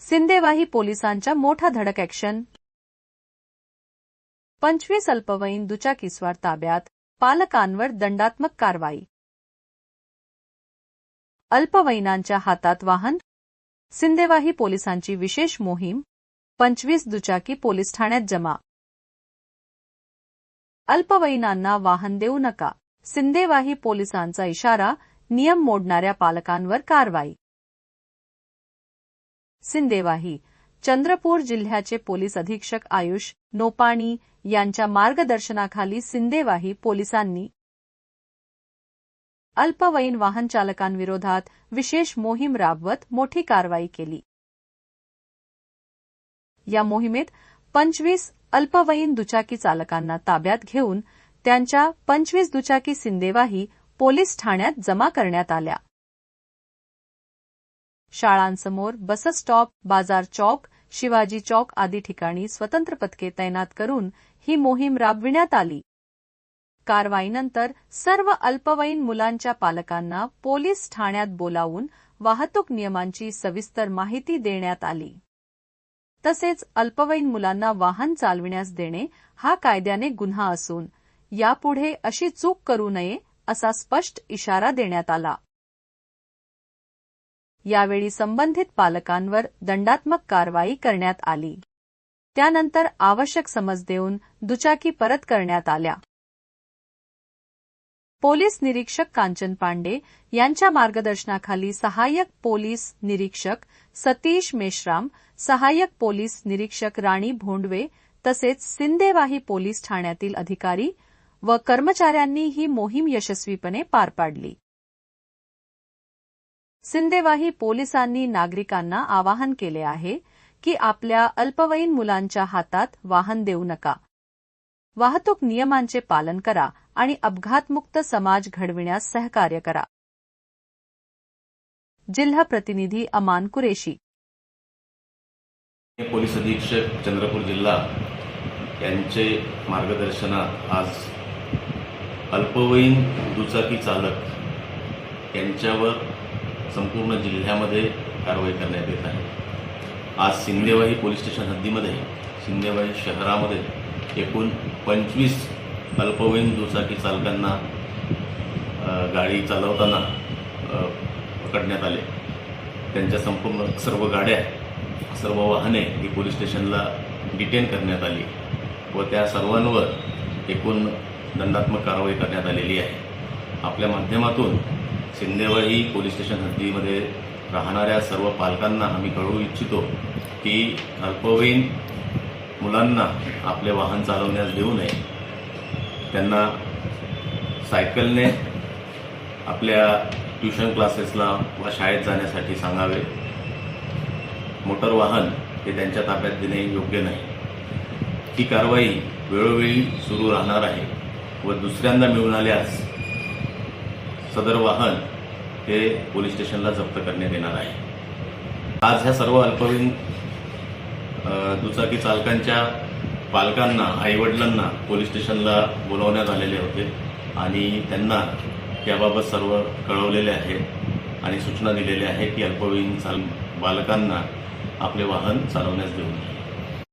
सिंदेवाही पोलिसांच्या मोठा धडक ॲक्शन. 25 अल्पवयीन दुचाकीस्वार ताब्यात, पालकांवर दंडात्मक कारवाई. अल्पवयीनांच्या हातात वाहन. सिंदेवाही पोलिसांची विशेष मोहीम. 25 दुचाकी पोलीस ठाण्यात जमा. अल्पवयीनांना वाहन देऊ नका, सिंदेवाही पोलिसांचा इशारा. नियम मोडणाऱ्या पालकांवर कारवाई. सिंदेवाही. चंद्रपूर जिल्ह्याचे पोलीस अधीक्षक आयुष नोपाणी यांच्या मार्गदर्शनाखाली सिंदेवाही पोलिसांनी अल्पवयीन वाहन चालकांविरोधात विशेष मोहीम राबवत मोठी कारवाई केली. या मोहिमेत 25 अल्पवयीन दुचाकी चालकांना ताब्यात घेऊन त्यांच्या 25 दुचाकी सिंदेवाही पोलीस ठाण्यात जमा करण्यात आल्या. शाळांसमोर, बस स्टॉप, बाजार चौक, शिवाजी चौक आदी ठिकाणी स्वतंत्र पथके तैनात करून ही मोहीम राबविण्यात आली. कारवाईनंतर सर्व अल्पवयीन मुलांच्या पालकांना पोलीस ठाण्यात बोलावून वाहतूक नियमांची सविस्तर माहिती देण्यात आली. तसेच अल्पवयीन मुलांना वाहन चालविण्यास देणे हा कायद्याने गुन्हा असून यापुढे अशी चूक करू नये असा स्पष्ट इशारा देण्यात आला. यावेळी संबंधित पालकांवर दंडात्मक कारवाई करण्यात आली. त्यानंतर आवश्यक समज देऊन दुचाकी परत करण्यात आल्या. पोलीस निरीक्षक कांचन पांडे यांच्या मार्गदर्शनाखाली सहाय्यक पोलीस निरीक्षक सतीश मेश्राम, सहाय्यक पोलीस निरीक्षक राणी भोंडवे तसेच सिंदेवाही पोलीस ठाण्यातील अधिकारी व कर्मचाऱ्यांनी ही मोहीम यशस्वीपणे पार पाडली. सिंदेवाही पोलिसांनी नागरिकांना आवाहन केले आहे की आपल्या अल्पवयीन मुलांच्या हातात वाहन देऊ नका. वाहतूक नियमांचे पालन करा आणि अपघातमुक्त समाज घडविण्यास सहकार्य करा. जिल्हा प्रतिनिधी अमान कुरेशी. पोलीस अधीक्षक चंद्रपूर जिल्हा यांचे मार्गदर्शनात आज अल्पवयीन दुचाकी चालक यांच्यावर संपूर्ण जिल्ह्यामध्ये कारवाई करण्यात येत आहे. आज सिंदेवाही पोलीस स्टेशन हद्दीमध्ये सिंदेवाही शहरामध्ये एकूण 25 अल्पवयीन दुचाकी चालकांना गाडी चालवताना पकडण्यात आले. त्यांच्या संपूर्ण सर्व गाड्या, सर्व वाहने ही पोलीस स्टेशनला डिटेन करण्यात आली व त्या सर्वांवर एकूण दंडात्मक कारवाई करण्यात आलेली आहे. आपल्या माध्यमातून सिंदेवाही पोलीस स्टेशन हद्दीमध्ये राहणाऱ्या सर्व पालकांना आम्ही कळवू इच्छितो की अल्पवयीन मुलांना आपले वाहन चालवण्यास देऊ नये. त्यांना सायकलने आपल्या ट्युशन क्लासेसला व शाळेत जाण्यासाठी सांगावे. मोटर वाहन हे त्यांच्या ताब्यात देणे योग्य नाही. ही कारवाई वेळोवेळी सुरू राहणार आहे व दुसऱ्यांदा मिळून आल्यास सदर वाहन हे पोलीस स्टेशनला जप्त करण्यात येणार आहे. आज ह्या सर्व अल्पवयीन दुचाकी चालकांच्या पालकांना, आईवडिलांना पोलीस स्टेशनला बोलावण्यात आलेले होते आणि त्यांना याबाबत सर्व कळवलेले आहे आणि सूचना दिलेल्या आहे की अल्पवयीन बालकांना आपले वाहन चालवण्यास देऊ नये.